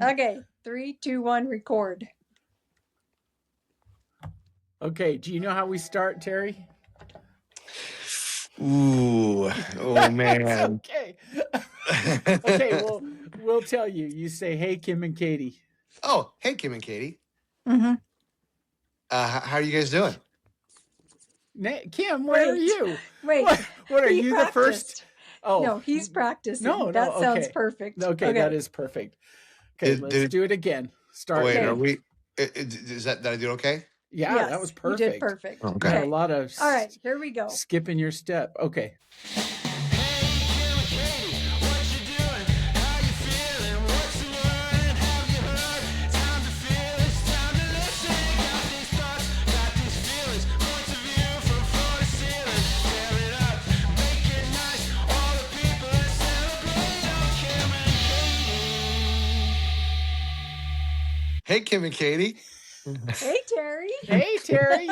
Okay, 3, 2, 1, record. Okay, do you know how we start, Terry? Ooh, oh man. Okay. Okay, well, we'll tell you. You say, "Hey, Kim and Katie." Oh, hey, Kim and Katie. Mm-hmm. How are you guys doing? Kim, where are you? Wait. What are you practiced. the first? Oh, No, he's practicing. No, that sounds okay. perfect. Okay, that is perfect. Okay, let's do it again. Start. Wait, Okay. are we? Is that? Did I do okay? Yeah, Yes, that was perfect. You did perfect. Okay. You had a lot of. All right, here we go. Skipping your step. Okay. Hey, Kim and Katie. Hey, Terry. Hey, Terry.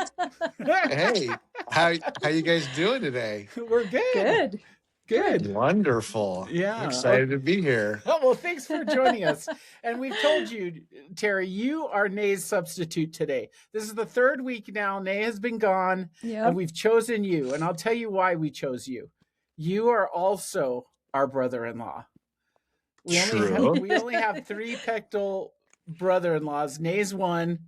Hey, how you guys doing today? We're good. Good. Wonderful. Yeah. I'm excited to be here. Oh, well, thanks for joining us. And we've told you, Terry, you are Nay's substitute today. This is the third week now. Nay has been gone, and we've chosen you. And I'll tell you why we chose you. You are also our brother-in-law. We only have 3 Pectel brother-in-laws. Nay's one.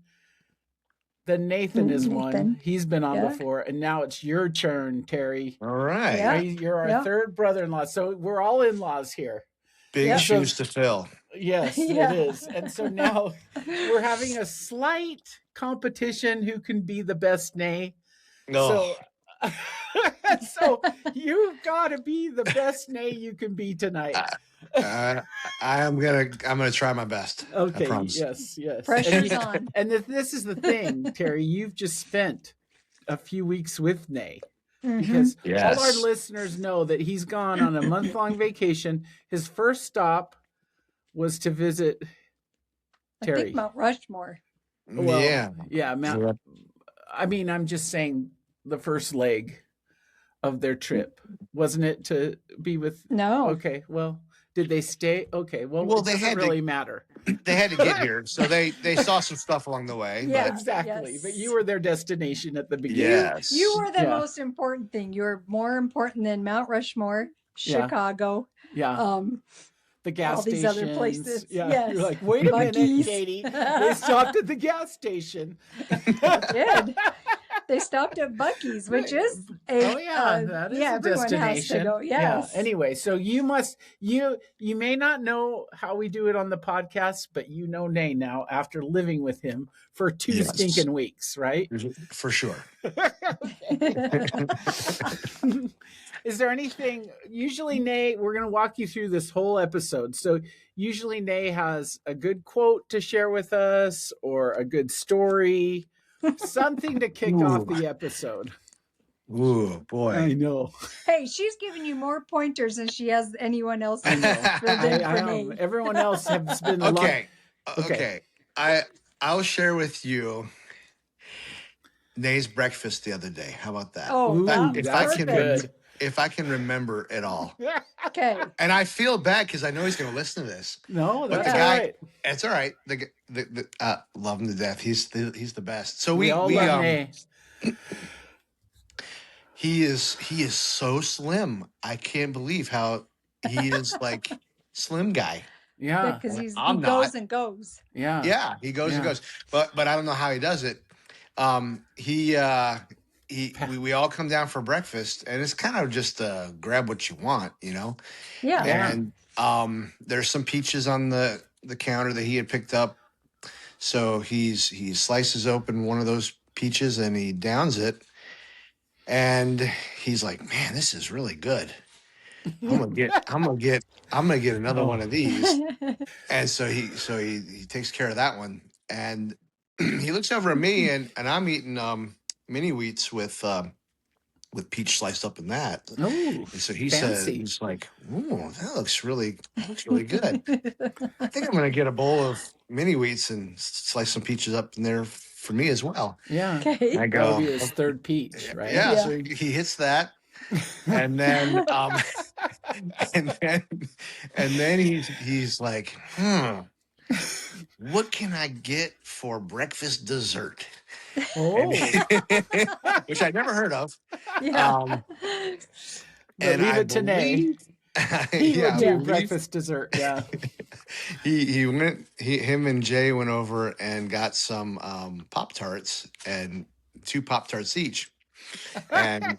Then Nathan is one. He's been on before, and now it's your turn, Terry. All right. Yeah. You're our third brother-in-law, so we're all in-laws here. Big shoes to fill. Yes, it is. And so now we're having a slight competition who can be the best Nay. No. So you've got to be the best Nay you can be tonight. I'm gonna try my best. Okay. I promise. Yes. Pressure's on. And this is the thing, Terry. You've just spent a few weeks with Nay. Because all our listeners know that he's gone on a month-long vacation. His first stop was to visit Terry. I think Mount Rushmore. Well, yeah. I mean, I'm just saying the first leg of their trip, wasn't it, to be with? No. Okay. Well, did they stay? Okay. Well, it doesn't really matter. They had to get here, so they saw some stuff along the way. Yeah, but. Exactly. Yes. But you were their destination at the beginning. Yes. You were the most important thing. You were more important than Mount Rushmore, Chicago. Yeah. The gas all these other places. Yeah. Yes. You're like, wait a minute, Katie. They stopped at the gas station. Did. They stopped at Buc-ee's, which is that is a destination. Has to go. Yes. Yeah. Anyway, so you may not know how we do it on the podcast, but you know Nay now after living with him for 2 stinking weeks, right? For sure. Is there anything, usually Nay, we're going to walk you through this whole episode. So usually Nay has a good quote to share with us or a good story, something to kick off the episode. Ooh, boy. I know. Hey, she's giving you more pointers than she has anyone else. I know. Everyone else has been Okay. I'll share with you Nay's breakfast the other day. How about that? Oh, if I can remember it all. Okay. And I feel bad because I know he's going to listen to this. No, that's all right. It's all right. Love him to death. He's the best. So we all love Nay. He is so slim. I can't believe how he is like slim guy. Yeah. Because he goes and goes. Yeah. Yeah, he goes and goes. But I don't know how he does it. We all come down for breakfast, and it's kind of just grab what you want, you know. Yeah. And there's some peaches on the counter that he had picked up, so he slices open one of those peaches and he downs it, and he's like, "Man, this is really good. I'm gonna get another one of these." And so he takes care of that one, and he looks over at me, and I'm eating mini wheats with peach sliced up in that. Oh, and so he says, he's like, "Ooh, that looks really good. I think I'm gonna get a bowl of mini wheats and slice some peaches up in there for me as well." Yeah. Okay. I go, that'll be his third peach, right? Yeah. So he hits that, and then and then he's like, what can I get for breakfast dessert? Oh, Which I'd never heard of. Yeah. but And leave I it to Nay. believe, He yeah, would I do believe breakfast dessert. Yeah. him and Jay went over and got some Pop-Tarts and 2 Pop-Tarts each. And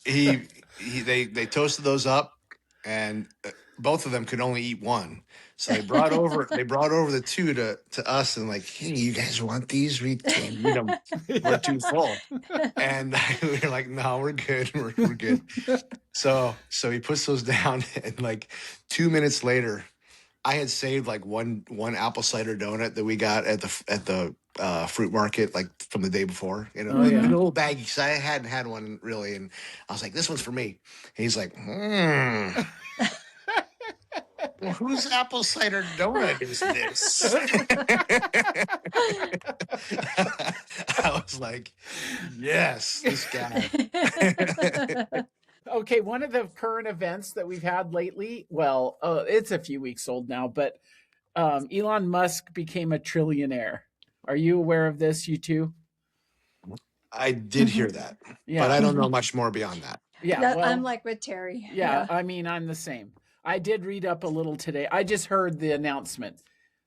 they toasted those up, and both of them could only eat one. So they brought over the two to us, and like, hey, you guys want these? We can't eat them. We're too full. And we were like, no, we're good. We're good. So he puts those down, and like 2 minutes later, I had saved like one apple cider donut that we got at the fruit market, like from the day before, in a little baggie, because I hadn't had one really, and I was like, this one's for me. And he's like, well, whose apple cider donut is this? I was like, yes, this guy. Okay, one of the current events that we've had lately, well, it's a few weeks old now, but Elon Musk became a trillionaire. Are you aware of this, you two? I did hear that, Yeah. but I don't know much more beyond that. Yeah, well, I'm like with Terry. yeah, I mean, I'm the same. I did read up a little today. I just heard the announcement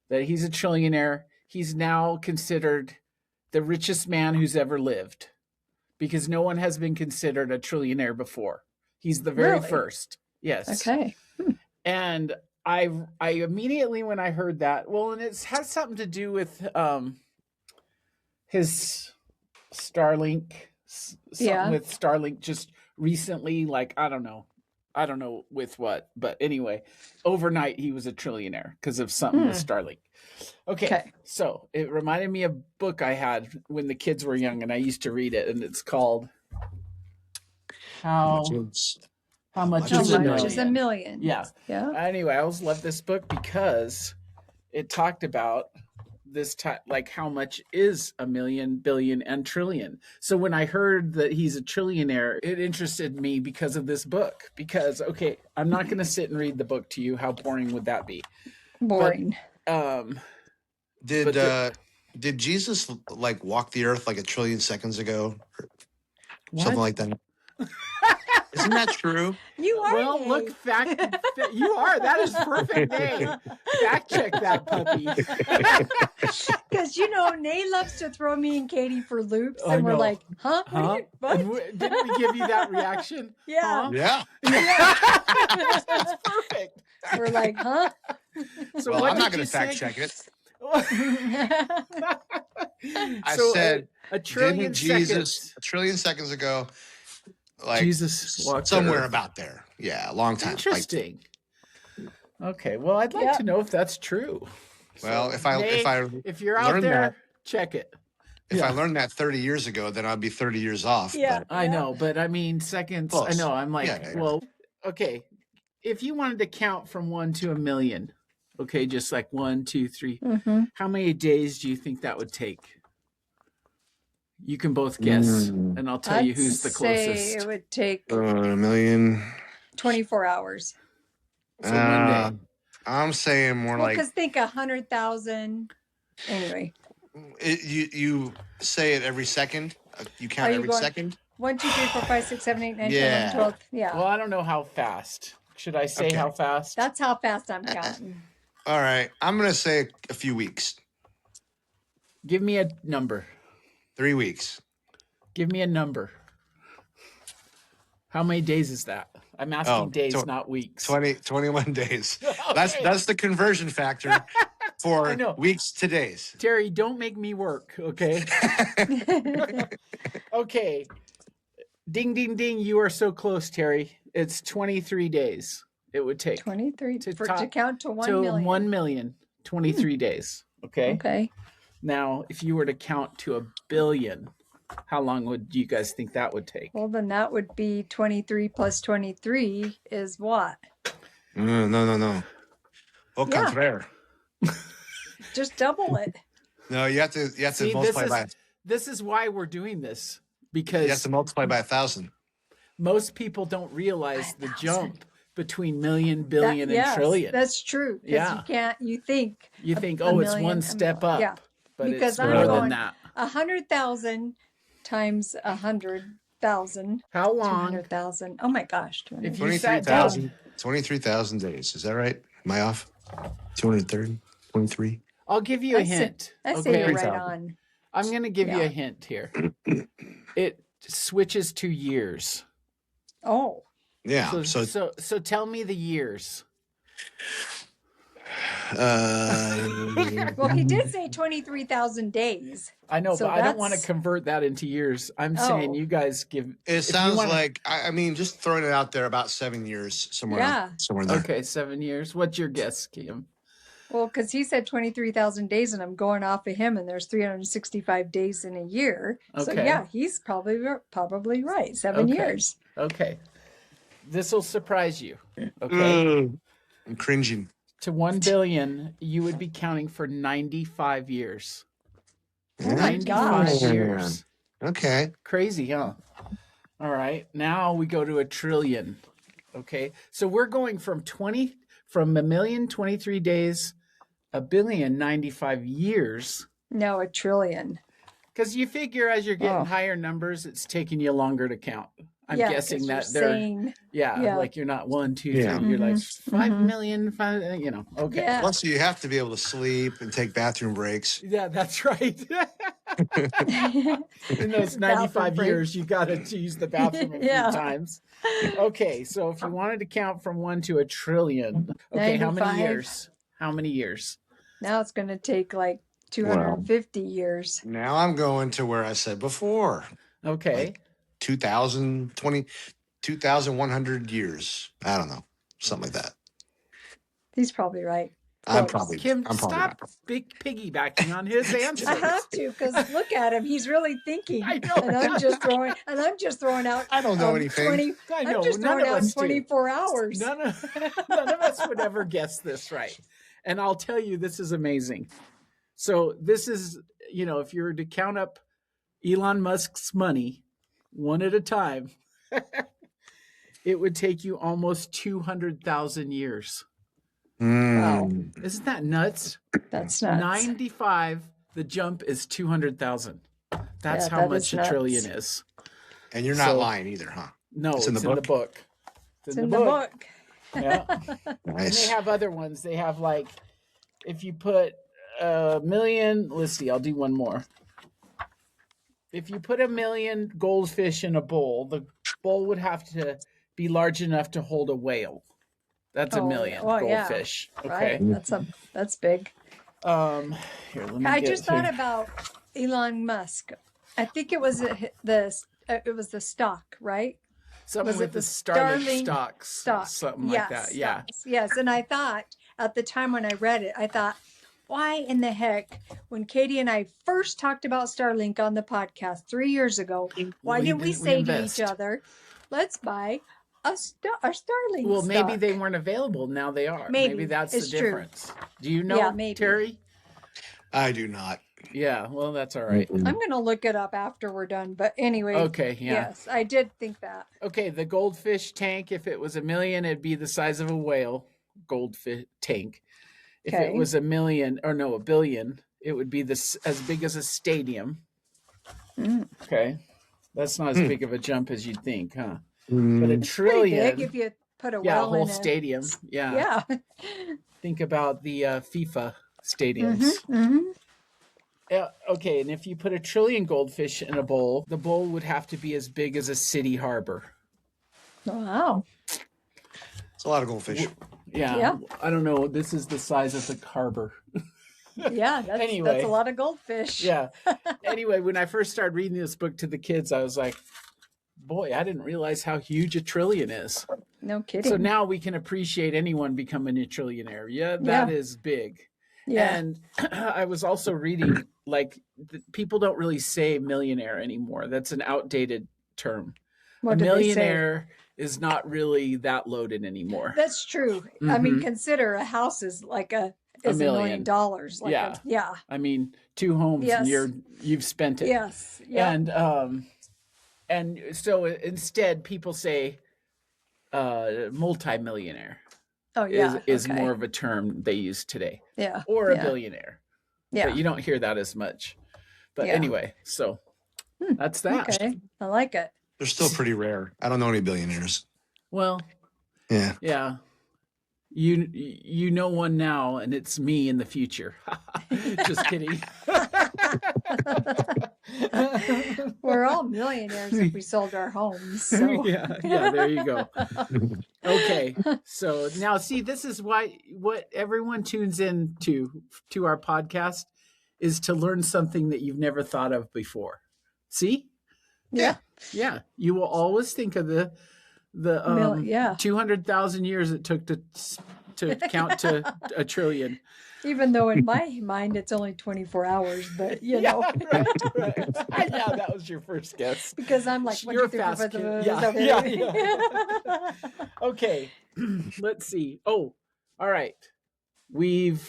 that he's a trillionaire. He's now considered the richest man who's ever lived because no one has been considered a trillionaire before. He's the very first. Yes. Okay. And I immediately, when I heard that, well, and it has something to do with his Starlink, something with Starlink just recently, like, I don't know with what, but anyway, overnight he was a trillionaire because of something with Starlink. Okay, so it reminded me of a book I had when the kids were young, and I used to read it, and it's called How Much is a Million? Yeah. Anyway, I always loved this book because it talked about this time, like how much is a million, billion, and trillion. So when I heard that he's a trillionaire, it interested me because of this book. Because okay, I'm not going to sit and read the book to you. How boring would that be? Boring. But, did Jesus like walk the earth like 1 trillion seconds ago? Something like that. Isn't that true? You are. Well, Nay. look, you are. That is perfect name. Fact check that puppy. Because Nay loves to throw me and Katie for loops, and we're like, huh? What? Didn't we give you that reaction? Yeah. Huh? Yeah. That's perfect. We're like, huh? So well, I'm not going to fact check it. I said a trillion Jesus seconds. 1 trillion seconds ago. Like Jesus walked somewhere about there. Yeah, a long time. Interesting. Okay, well, I'd like to know if that's true. Well, so, if you're out there, check it. If I learned that 30 years ago, then I'd be 30 years off. Yeah, but. I know, but I mean seconds. Close. I know. I'm like, well, okay. If you wanted to count from 1 to 1 million, okay, just like 1, 2, 3. How many days do you think that would take? You can both guess, and I'll tell you who's the closest. Say it would take 1 million. 24 hours. So 1 day. I'm saying more like. Because think 100,000. Anyway. You say it every second. You count every second. 1, 2, 3, 4, 5, 6, 7, 8, 9, 10, 11, 12. Yeah. Well, I don't know how fast. Should I say how fast? That's how fast I'm counting. All right. I'm going to say a few weeks. Give me a number. 3 weeks. Give me a number. How many days is that? I'm asking days, not weeks. 21 days. Okay. That's the conversion factor for weeks to days. Terry, don't make me work, okay? Okay. Ding, ding, ding. You are so close, Terry. It's 23 days. It would take 23 to count to 1 million. 1 million, 23 days. Okay. Okay. Now, if you were to count to 1 billion, how long would you guys think that would take? Well, then that would be 23 plus 23 is what? No. Au contraire. Just double it. No, you have to multiply by. This is why we're doing this, because you have to multiply by 1,000. Most people don't realize the jump between million, billion, and trillion. That's true. Because you think it's one step up. Yeah. But because it's more than that. 100,000 times 100,000. How long? 200,000. Oh my gosh. 23,000 days. Is that right? Am I off? 230, 23. I'll give you a hint. I say you're right on. I'm going to give you a hint here. It switches to years. Oh. Yeah. So tell me the years. Well, he did say 23,000 days. I know, but I don't want to convert that into years. I'm saying you guys give. It sounds like, I mean, just throwing it out there, about 7 years somewhere there. Okay, 7 years. What's your guess, Kim? Well, because he said 23,000 days, and I'm going off of him, and there's 365 days in a year. Okay. So yeah, he's probably right. 7 years. Okay. This will surprise you. Okay. I'm cringing. To 1 billion, you would be counting for 95 years. Oh my gosh. Years. Okay. Crazy, huh? All right. Now we go to a trillion. Okay. So we're going from a million, 23 days, a billion, 95 years. No, a trillion. Because you figure as you're getting higher numbers, it's taking you longer to count. I'm guessing that they're like you're not 1, 2, 3. You're like 5 million, 5, okay. Yeah. Plus, you have to be able to sleep and take bathroom breaks. Yeah, that's right. In those 95 years, you got to use the bathroom a few times. Okay, so if you wanted to count from 1 to a trillion, okay, 95. How many years? How many years? Now it's going to take like 250 years. Now I'm going to where I said before. Okay. Like 2,100 years. I don't know. Something like that. He's probably right. Kim, stop piggybacking on his answers. I have to, because look at him. He's really thinking. I know. And I'm just throwing out. I don't know anything. I'm just throwing out 24 hours. None of us would ever guess this right. And I'll tell you, this is amazing. So this is, if you were to count up Elon Musk's money one at a time, it would take you almost 200,000 years. Wow. Isn't that nuts? That's nuts. 95, the jump is 200,000. That's how much a trillion is. And you're not lying either, huh? No, it's in the book. It's in the book. Yeah. Nice. And they have other ones. They have like, if you put a million, let's see, I'll do one more. If you put 1 million goldfish in a bowl, the bowl would have to be large enough to hold a whale. That's 1 million goldfish. Yeah. Okay, right. That's big. Here, let me. I just thought about Elon Musk. I think it was the stock, right? Something with the Starlink stocks, something like that. Yeah. Yes, and I thought at the time when I read it, I thought, why in the heck, when Katie and I first talked about Starlink on the podcast 3 years ago, why didn't we say to each other, let's buy a Starlink Well, maybe stock? they weren't available. Now they are. Maybe that's the difference. True. Do you know, Terry? I do not. Yeah, well, that's all right. I'm going to look it up after we're done. But anyway. Okay, yeah. Yes, I did think that. Okay, the goldfish tank, if it was 1 million, it'd be the size of a whale goldfish tank. If it was 1 billion, it would be as big as a stadium. Okay. That's not as big of a jump as you'd think, huh? But a trillion. Pretty big if you put a well whole in stadium. Yeah. Think about the FIFA stadiums. Yeah, okay, and if you put 1 trillion goldfish in a bowl, the bowl would have to be as big as a city harbor. Wow. It's a lot of goldfish. Yeah. I don't know. This is the size of the harbor. Yeah, that's a lot of goldfish. Yeah. Anyway, when I first started reading this book to the kids, I was like, boy, I didn't realize how huge a trillion is. No kidding. So now we can appreciate anyone becoming a trillionaire. Yeah, that is big. Yeah. And I was also reading, like, people don't really say millionaire anymore. That's an outdated term. What a millionaire is not really that loaded anymore. That's true. I mean, consider a house is like $1 million. Like I mean, 2 homes and you've spent it. Yes. Yeah. And so instead people say multimillionaire. Oh yeah, is more of a term they use today. Yeah, or a billionaire. Yeah, but you don't hear that as much. But anyway, so that's that. Okay, I like it. They're still pretty rare. I don't know any billionaires. Well, yeah. You know one now, and it's me in the future. Just kidding. We're all millionaires if we sold our homes. So. yeah, there you go. Okay, so now see, this is why what everyone tunes in to our podcast is to learn something that you've never thought of before. See? Yeah. You will always think of the 200,000 years it took to count to a trillion. Even though in my mind it's only 24 hours, but you know. Right. Yeah, that was your first guess. Because I'm like, you're fast. Yeah. Okay, let's see. Oh, all right. We've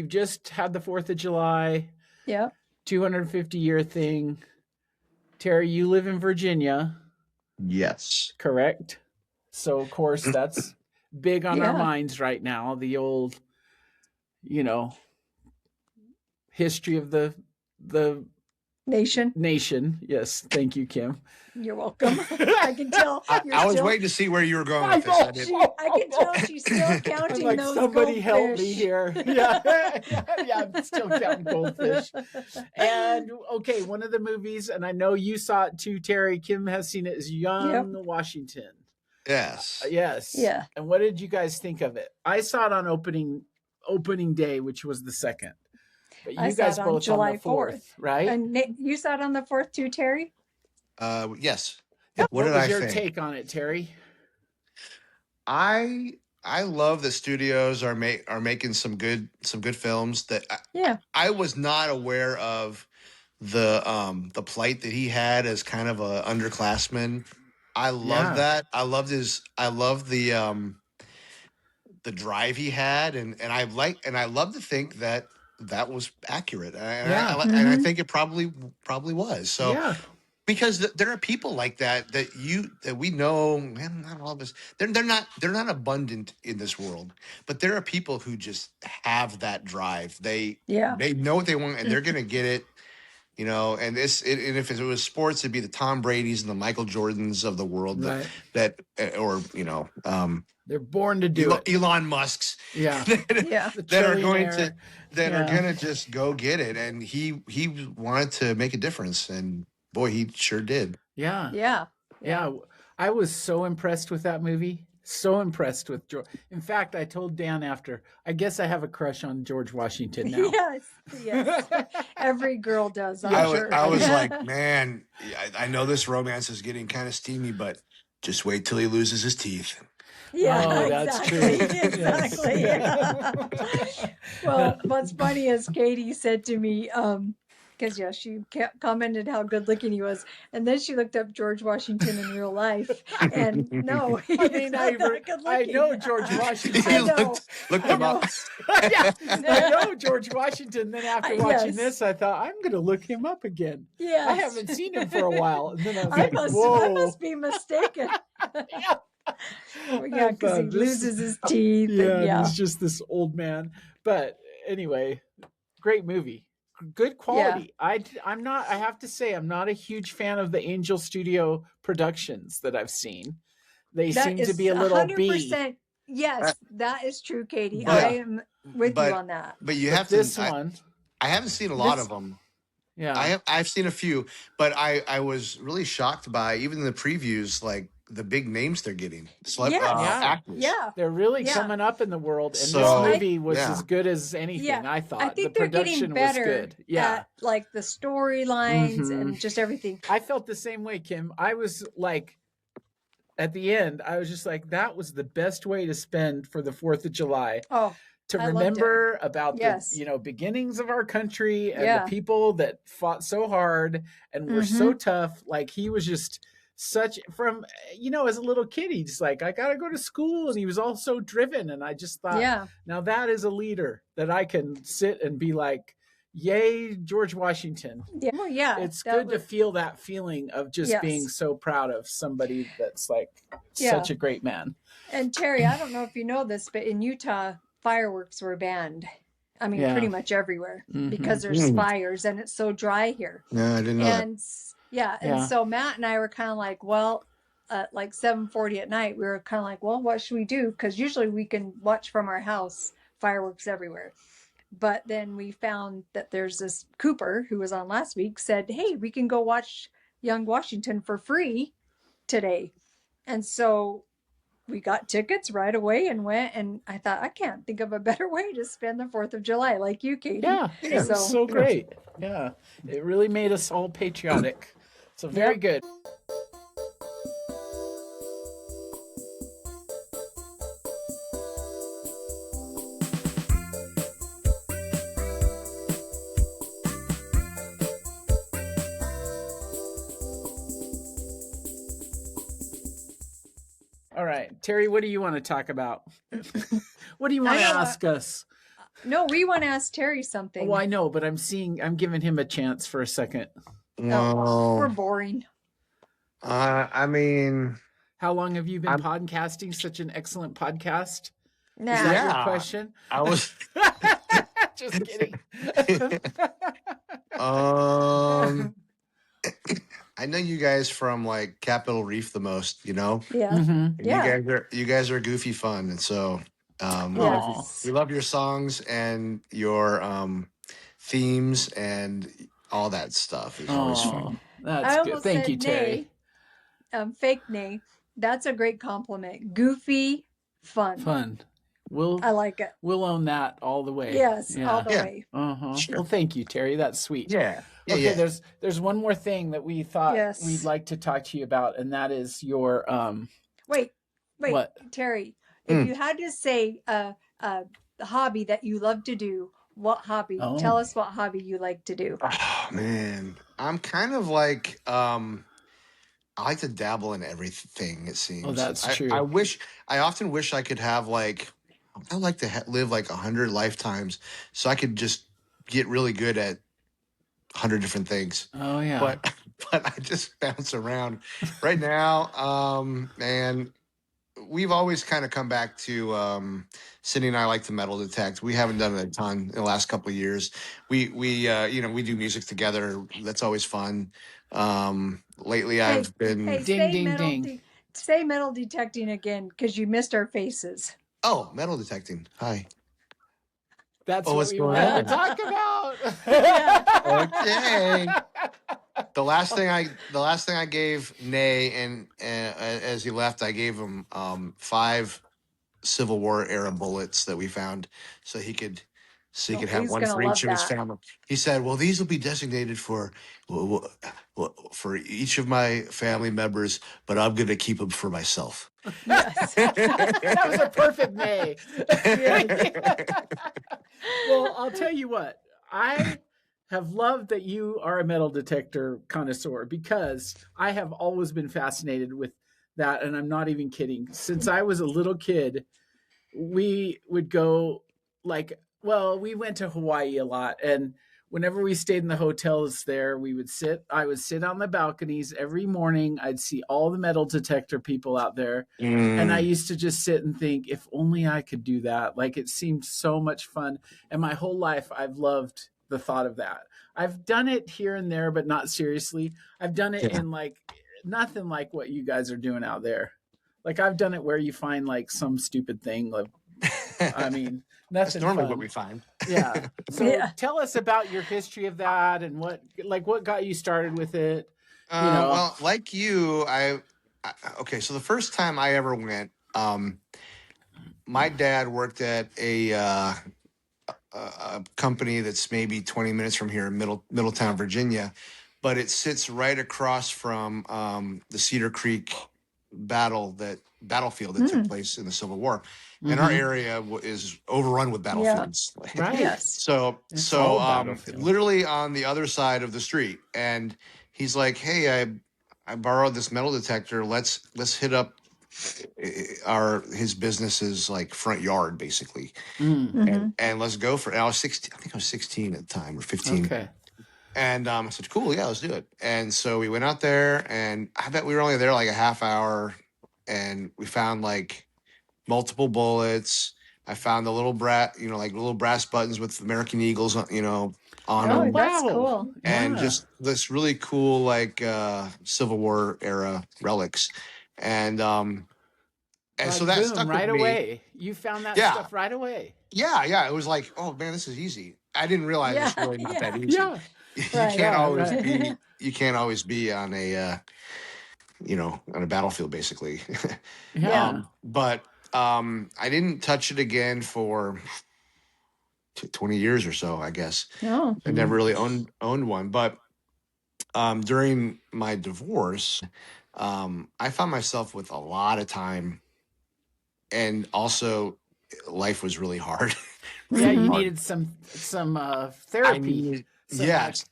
just had the 4th of July. Yeah. 250-year thing. Terry, you live in Virginia. Yes. Correct. So, of course, that's big on our minds right now. The old, history of the nation. Yes. Thank you, Kim. You're welcome. I can tell. I was waiting to see where you were going with this. I can tell she's still counting like, those somebody goldfish. help me here. Yeah, I'm still counting goldfish. And okay, one of the movies, and I know you saw it too, Terry. Kim has seen it, is Young Washington. Yes. Yes. Yeah. And what did you guys think of it? I saw it on opening day, which was the 2nd. But you guys both July on the 4th, right? And you saw it on the 4th too, Terry? Yes. What was your take on it, Terry? I love that studios are making some good films that I was not aware of the plight that he had as kind of a underclassman. I love that. I love the drive he had, and I love to think that was accurate. And I think it probably was. So because there are people like that we know, man, not all of us. They're not abundant in this world, but there are people who just have that drive. They know what they want, and they're gonna get it. And if it was sports, it'd be the Tom Brady's and the Michael Jordans of the world they're born to do it. Elon Musk's, that are going to just go get it. And he wanted to make a difference, and boy, he sure did. Yeah. I was so impressed with that movie. So impressed with George. In fact, I told Dan after, I guess I have a crush on George Washington now. Yes. Every girl does, I'm sure. I was like, man, I know this romance is getting kind of steamy, but just wait till he loses his teeth. Yeah, that's true. Exactly. Yes. Well, what's funny is Katie said to me, because she commented how good looking he was, and then she looked up George Washington in real life, and no, I know George Washington. He looked him up. I know George Washington. Then after watching this, I thought I'm going to look him up again. Yeah, I haven't seen him for a while, and then I was I must be mistaken. Because he loses his teeth. And he's just this old man. But anyway, great movie. Good quality. I have to say, I'm not a huge fan of the Angel Studio productions that I've seen. They seem to be a little 100%. Yes, that is true, Katie. I am with you on that. But you have this one. I haven't seen a lot of them. Yeah, I've seen a few, but I was really shocked by even the previews, like the big names they're getting. Actors. Yeah, they're really coming up in the world, and this movie was as good as anything. I thought. I think the production was good. At, like the storylines and just everything. I felt the same way, Kim. I was like, at the end, I was just like, that was the best way to spend for the 4th of July. To remember about the beginnings of our country and the people that fought so hard and were so tough. Like he was just such as a little kid, he's like, I gotta go to school, and he was all so driven, and I just thought, now that is a leader that I can sit and be like, yay, George Washington. Yeah. Well, yeah. It's good to feel that feeling of just being so proud of somebody that's like such a great man. And Terry, I don't know if you know this, but in Utah, fireworks were banned. I mean, pretty much everywhere because there's fires and it's so dry here. No, I didn't know and that. And so Matt and I were kind of like, well, like 7:40 at night, we were kind of like, well, what should we do? Because usually we can watch from our house fireworks everywhere. But then we found that there's this Cooper who was on last week said, hey, we can go watch Young Washington for free today. And so we got tickets right away and went, and I thought, I can't think of a better way to spend the 4th of July like you, Katie. Yeah, it was so great. Yeah, it really made us all patriotic. So very good. All right, Terry, what do you want to talk about? What do you want to ask us? No, we want to ask Terry something. Oh, I know, but I'm giving him a chance for a second. Well, we're boring. I mean, how long have you been podcasting? Such an excellent podcast. Nah. Is that your question? I was just kidding. I know you guys from like Capitol Reef the most, you know? Yeah. Mm-hmm. You guys are goofy fun. And so we love your songs and your themes and all that stuff. It's always fun. That's good. Thank you, Terry. Fake nay. That's a great compliment. Goofy fun. I like it. We'll own that all the way. Yes, all the way. Sure. Well, thank you, Terry. That's sweet. Yeah. Okay, there's one more thing that we thought we'd like to talk to you about, and that is your Wait, what? Terry, if you had to say a hobby that you love to do, what hobby? Tell us what hobby you like to do. Oh man, I'm kind of like I like to dabble in everything, it seems. Oh, that's true. I often wish I could have like, I like to live like 100 lifetimes so I could just get really good at 100 different things. Oh yeah. But I just bounce around right now. And we've always kind of come back to Cindy and I like to metal detect. We haven't done it a ton in the last couple of years. We do music together. That's always fun. Lately I've been ding. Say metal detecting again because you missed our faces. Oh, metal detecting. Hi. That's what we want to talk about. Okay. The last thing I gave Nay, and as he left, I gave him 5 Civil War era bullets that we found, so he could have one for each of his family. He said, "Well, these will be designated for each of my family members, but I'm going to keep them for myself." Yes. That was a perfect Nay. Well, I'll tell you what, I have loved that you are a metal detector connoisseur because I have always been fascinated with that, and I'm not even kidding. Since I was a little kid, we would go we went to Hawaii a lot, and whenever we stayed in the hotels there, I would sit on the balconies every morning. I'd see all the metal detector people out there. And I used to just sit and think, if only I could do that. Like, it seemed so much fun. And my whole life, I've loved the thought of that. I've done it here and there, but not seriously. I've done it in like nothing like what you guys are doing out there. Like, I've done it where you find like some stupid thing. Like, I mean, that's normally fun. what we find. Yeah. So tell us about your history of that and what got you started with it. Well, like you, okay. So the first time I ever went, my dad worked at a company that's maybe 20 minutes from here in Middletown, Virginia, but it sits right across from the Cedar Creek battlefield that took place in the Civil War. And our area is overrun with battlefields. Right. Yes. So literally on the other side of the street. And he's like, "Hey, I borrowed this metal detector. Let's hit up his business is like front yard basically. Mm. And let's go for it. I was 16. I think I was 16 at the time, or 15. Okay. And I said, cool, yeah, let's do it. And so we went out there, and I bet we were only there like a half hour, and we found like multiple bullets. I found the little little brass buttons with American Eagles, on them. That's cool. And just this really cool, like Civil War era relics. And so that boom, stuck right with me. Away. You found that stuff right away. Yeah. It was like, oh man, this is easy. I didn't realize it's really not that easy. Yeah. You can't always be on a on a battlefield basically. But I didn't touch it again for 20 years or so, I guess. No. I never really owned one. But during my divorce, I found myself with a lot of time, and also life was really hard. Yeah, you needed some therapy.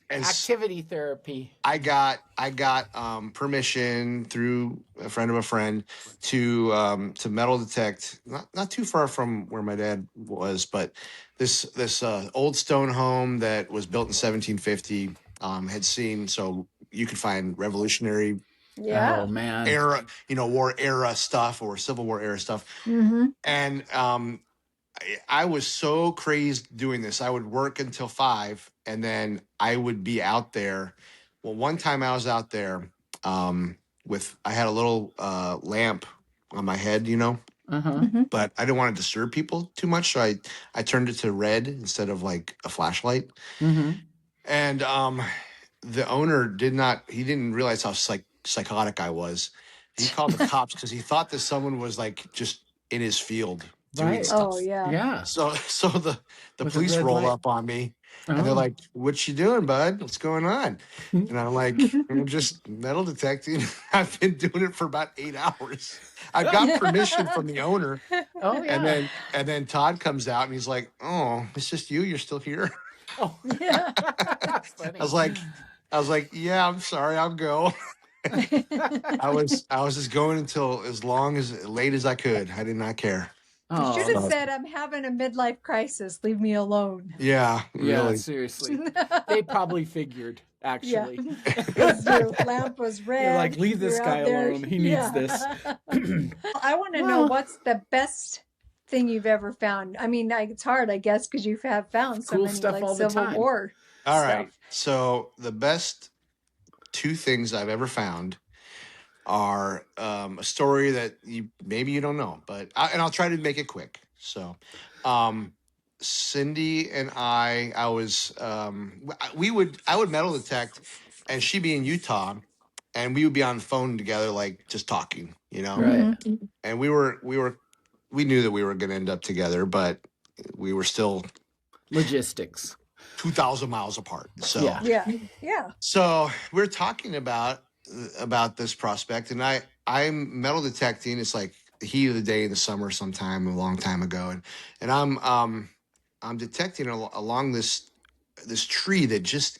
Activity therapy. I got permission through a friend to metal detect not too far from where my dad was, but this old stone home that was built in 1750 had seen, so you could find Revolutionary oh man era, war era stuff or Civil War era stuff. And I was so crazed doing this. I would work until 5, and then I would be out there. Well, one time I was out there I had a little lamp on my head, but I didn't want to disturb people too much, so I turned it to red instead of like a flashlight. And the owner didn't realize how psychotic I was. He called the cops because he thought that someone was like just in his field doing stuff. Oh yeah. So the police roll up on me, and they're like, "What you doing, bud? What's going on?" And I'm like, "I'm just metal detecting. I've been doing it for about 8 hours. I've got permission from the owner." And then Todd comes out and he's like, "Oh, it's just you. You're still here." Oh yeah. I was like, "Yeah, I'm sorry. I'll go." I was just going until as late as I could. I did not care. You should have said, "I'm having a midlife crisis. Leave me alone." Yeah, really. Yeah, seriously. They probably figured, actually. Because your lamp was red. You're like, leave this guy alone. He needs this. I want to know what's the best thing you've ever found. I mean, it's hard, I guess, because you have found so cool many stuff like all the Civil time. War All stuff. right. So the best 2 things I've ever found are a story that maybe you don't know, but I'll try to make it quick. So, Cindy and I was I would metal detect, and she'd be in Utah, and we would be on the phone together, like just talking, Right. And we knew that we were going to end up together, but we were still logistics 2,000 miles apart. So yeah. So we're talking about this prospect, and I'm metal detecting. It's like the heat of the day in the summer, sometime a long time ago, and I'm detecting along this tree that just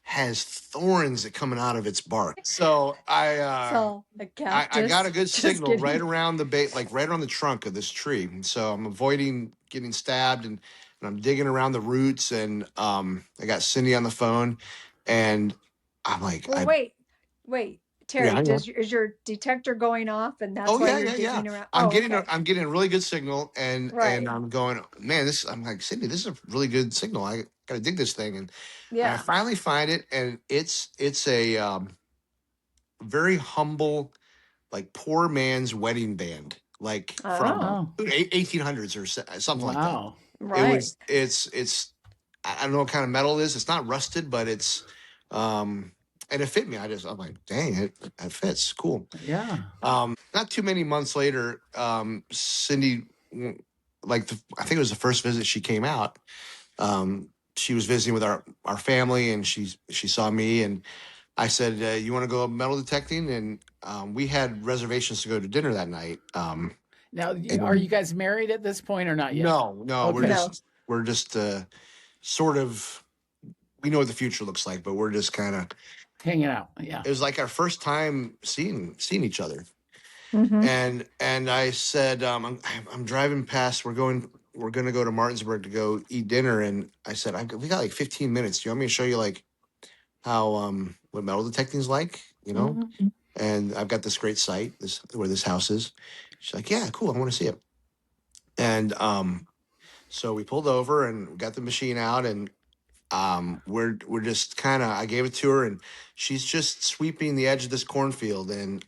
has thorns that coming out of its bark. So I got a good signal right around the base, like right around the trunk of this tree. And so I'm avoiding getting stabbed, and I'm digging around the roots, and I got Cindy on the phone, and I'm like, well, wait, Terry, is your detector going off, and that's why you're digging around? I'm getting a really good signal, and I'm going, man, I'm like, Cindy, this is a really good signal. I got to dig this thing, and I finally find it, and it's a very humble, like poor man's wedding band, like from 1800s or something like that. Right. It's I don't know what kind of metal it is. It's not rusted, but it's and it fit me. I'm like, dang, it fits. Cool. Yeah. Not too many months later, Cindy, I think it was the first visit she came out. She was visiting with our family, and she saw me, and I said, you want to go metal detecting? And we had reservations to go to dinner that night. Now, are you guys married at this point or not yet? No. Okay. We're just sort of, we know what the future looks like, but we're just kind of hanging out. Yeah. It was like our first time seeing each other. And I said, I'm driving past. We're going to go to Martinsburg to go eat dinner. And I said, we got like 15 minutes. Do you want me to show you like how what metal detecting is like? You know. And I've got this great site, where this house is. She's like, yeah, cool. I want to see it. And so we pulled over and got the machine out, and we're just kind of, I gave it to her, and she's just sweeping the edge of this cornfield, and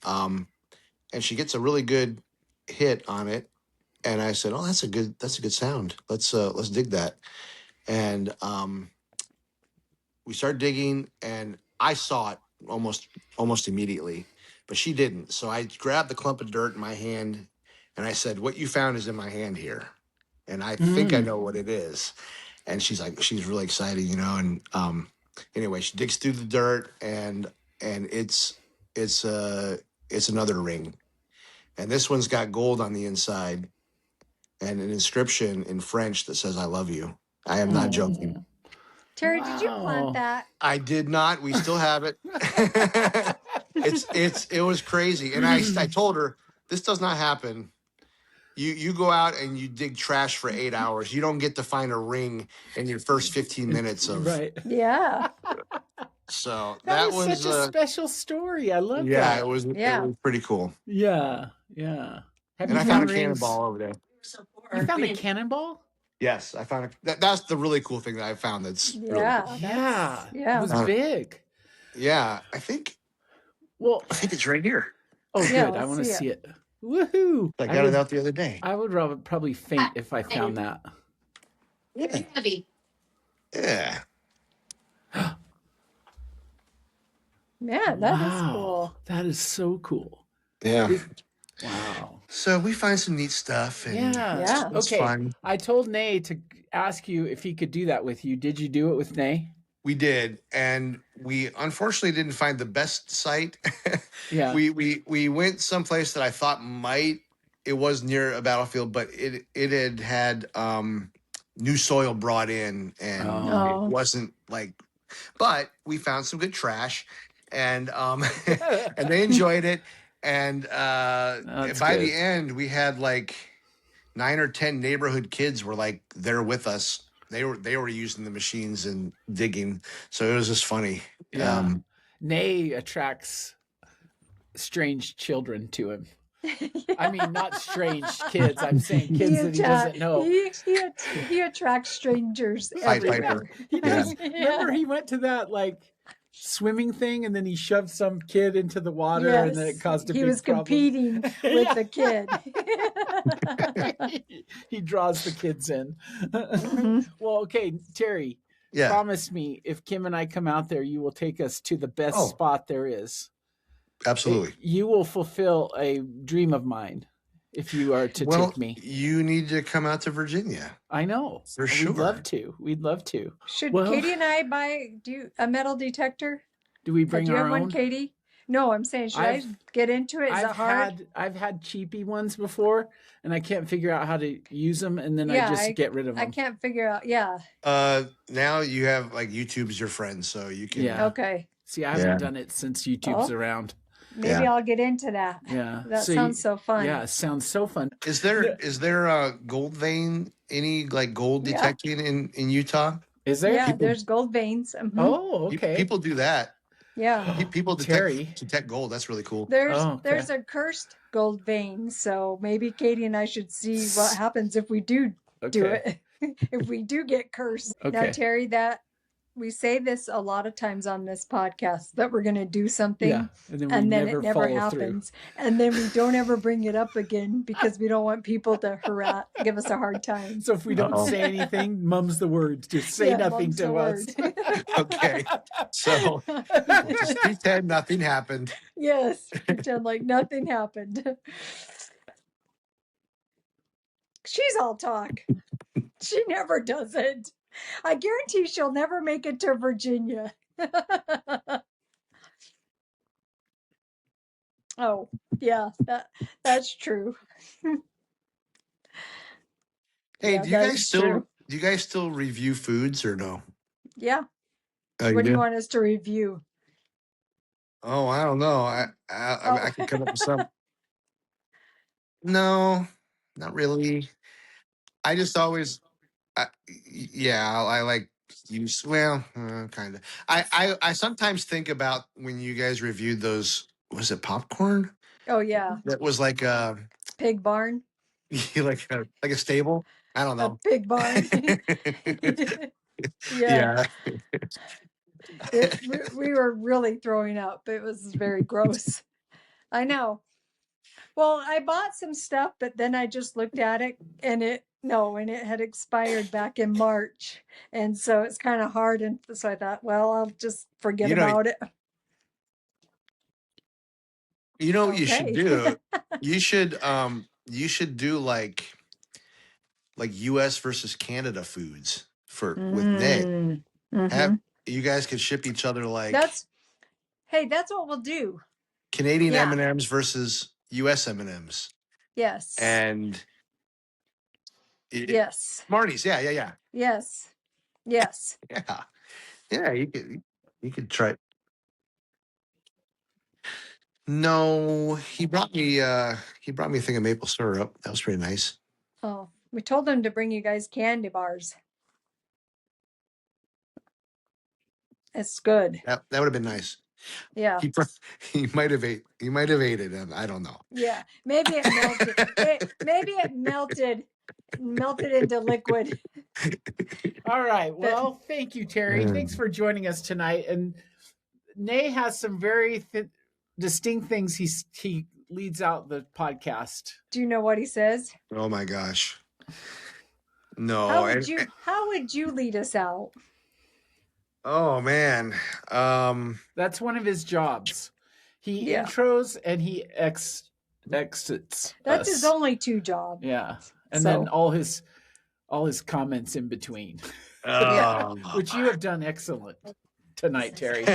she gets a really good hit on it. And I said, oh, that's a good sound. Let's dig that. And we started digging, and I saw it almost immediately, but she didn't. So I grabbed the clump of dirt in my hand, and I said, what you found is in my hand here, and I think I know what it is. And she's really excited, and anyway, she digs through the dirt, and it's another ring, and this one's got gold on the inside and an inscription in French that says, I love you. I am not joking. Terry, did you plant that? I did not. We still have it. It was crazy. And I told her, this does not happen. You go out and you dig trash for 8 hours. You don't get to find a ring in your first 15 minutes of right. Yeah. So that was such a special story. I love that. Yeah, it was pretty cool. Yeah. And I found a cannonball over there. You found a cannonball? Yes, I found that's the really cool thing that I found. That's Yeah. really It was big. Yeah, I think it's right here. Oh, good. I want to see it. Woohoo! I got it out the other day. I would probably faint if I found that. Yeah. Yeah. Yeah, that is cool. That is so cool. Yeah. Wow. So we find some neat stuff. And It's fun. I told Nay to ask you if he could do that with you. Did you do it with Nay? We did, and we unfortunately didn't find the best site. Yeah. We went someplace that I thought it was near a battlefield, but it had new soil brought in, and it wasn't like. But we found some good trash, and and they enjoyed it. And by the end, we had like 9 or 10 neighborhood kids were like there with us. They were using the machines and digging, so it was just funny. Yeah. Nay attracts strange children to him. I mean, not strange kids. I'm saying kids that he doesn't know. He attracts strangers everywhere. He does. Remember, he went to that like swimming thing, and then he shoved some kid into the water, and then it caused a big problem. He was competing with the kid. He draws the kids in. Well, okay, Terry, promise me if Kim and I come out there, you will take us to the best spot there is. Absolutely. You will fulfill a dream of mine if you are to take me. You need to come out to Virginia. I know. For sure. We'd love to. Should Katie and I buy a metal detector? Do we bring our own? Do you have one, Katie? No, I'm saying, should I get into it? Is it hard? I've had cheapy ones before, and I can't figure out how to use them, and then I just get rid of them. I can't figure out, now you have, like, YouTube's your friend, so you can... Yeah. Okay. See, I haven't done it since YouTube's around. Maybe I'll get into that. Yeah. That sounds so fun. Yeah, it sounds so fun. Is there a gold vein, any, like, gold detecting in Utah? Is there? Yeah, there's gold veins. Mm-hmm. Oh, okay. People do that. Yeah. People detect gold. That's really cool. There's a cursed gold vein, so maybe Katie and I should see what happens if we do it. If we do get cursed. Okay. Now, Terry, we say this a lot of times on this podcast that we're going to do something and then it never happens. And then we don't ever bring it up again because we don't want people to give us a hard time. So if we don't say anything, mum's the word. Just say nothing to us. Okay. So just pretend nothing happened. Yes. Pretend like nothing happened. She's all talk. She never does it. I guarantee she'll never make it to Virginia. Oh, yeah, that's true. Hey, do you guys still review foods or no? Yeah. What do you want us to review? Oh, I don't know. I can come up with some. No, not really. I just always, yeah, I like use, well, kind of. I sometimes think about when you guys reviewed those, was it popcorn? Oh yeah, That was like pig barn. like a stable. I don't A know. pig barn. Yeah, Yeah. we were really throwing up. It was very gross. I know. Well, I bought some stuff, but then I just looked at it and it had expired back in March. And so it's kind of hard. And so I thought, well, I'll just forget You know, about it. you know what you should Okay. do? You should do like US versus Canada foods for with Nate. Mm-hmm. Have you guys could ship each other like That's what we'll do. Canadian Yeah. M&Ms versus US M&Ms. Yes. And Yes. Marty's, yeah. Yes. Yes. Yeah. Yeah, you could try. No, he brought me a thing of maple syrup. That was pretty nice. Oh, we told them to bring you guys candy bars. It's good. That would have been nice. Yeah. He might have ate it, and I don't know. Yeah. Maybe it melted. Maybe it melted into liquid. All right. Well, thank you, Terry. Thanks for joining us tonight. And Nay has some very distinct things he leads out the podcast. Do you know what he says? Oh my gosh. No. How would you lead us out? Oh man. That's one of his jobs. He intros and he exits. That's his only two jobs. Yeah. And then all his comments in between. Which you have done excellent tonight, Terry.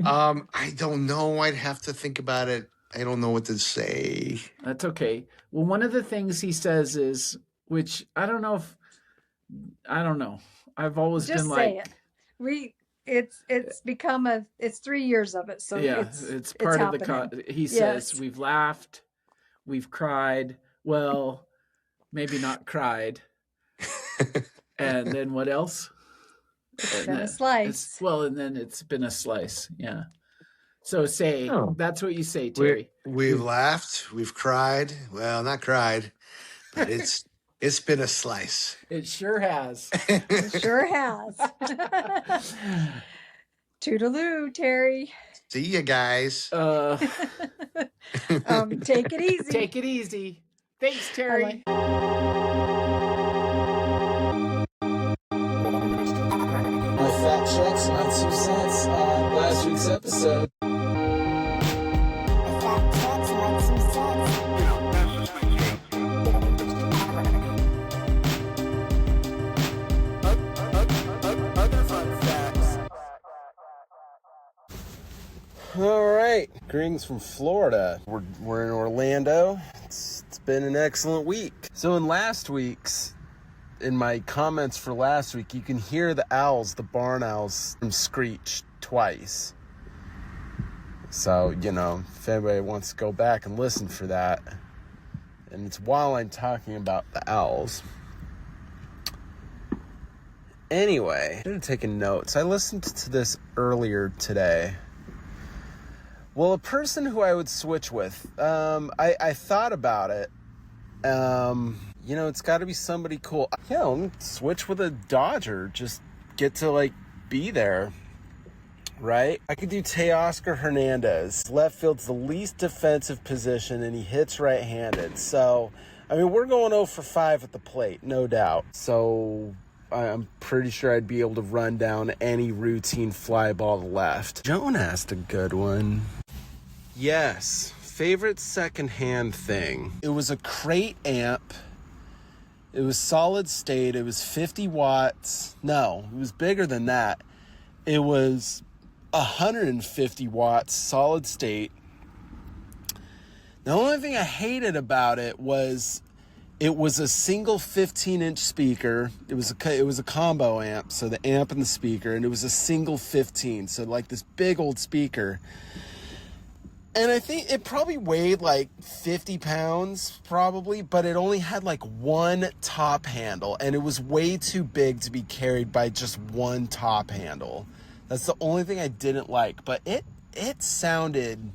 I don't know. I'd have to think about it. I don't know what to say. That's okay. Well, one of the things he says is, which I don't know. I've always just been say like, it's become it's 3 years of it. So yeah, it's part of the. He says we've laughed, we've cried. Well, maybe not cried. And then what else? It's been a slice. And then it's been a slice. Yeah. So that's what you say, Terry. We've laughed, we've cried. Well, not cried, but it's been a slice. It sure has. It sure has. Toodaloo, Terry. See you guys. Take it easy. Take it easy. Thanks, Terry. My fact checks, my 2 cents on last week's episode. All right, greetings from Florida. We're in Orlando. It's been an excellent week. So in my comments for last week, you can hear the barn owls screech twice. So, if anybody wants to go back and listen for that, and it's while I'm talking about the owls. Anyway, I started taking notes. I listened to this earlier today. Well, a person who I would switch with, I thought about it. It's got to be somebody cool. Yeah, let me switch with a Dodger. Just get to, be there, right? I could do Teoscar Hernandez. Left field's the least defensive position, and he hits right-handed. So, we're going 0 for 5 at the plate, no doubt. So, I'm pretty sure I'd be able to run down any routine fly ball to left. Joan asked a good one. Yes, favorite secondhand thing. It was a crate amp. It was solid state. It was 50 watts. No, it was bigger than that. It was 150 watts solid state. The only thing I hated about it was a single 15-inch speaker. It was a combo amp, so the amp and the speaker, and it was a single 15, so this big old speaker. And I think it probably weighed like 50 pounds, probably, but it only had like one top handle, and it was way too big to be carried by just one top handle. That's the only thing I didn't like, but it sounded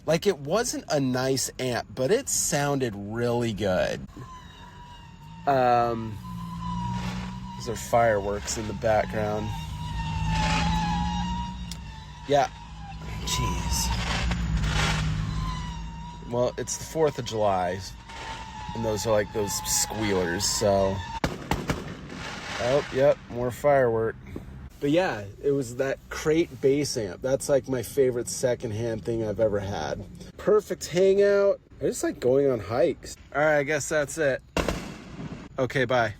like it wasn't a nice amp, but it sounded really good. These are fireworks in the background. Yeah. Jeez. Well, it's the 4th of July, and those are like those squealers, so... Oh, yep, more firework. But yeah, it was that crate bass amp. That's like my favorite secondhand thing I've ever had. Perfect hangout. I just like going on hikes. All right, I guess that's it. Okay, bye.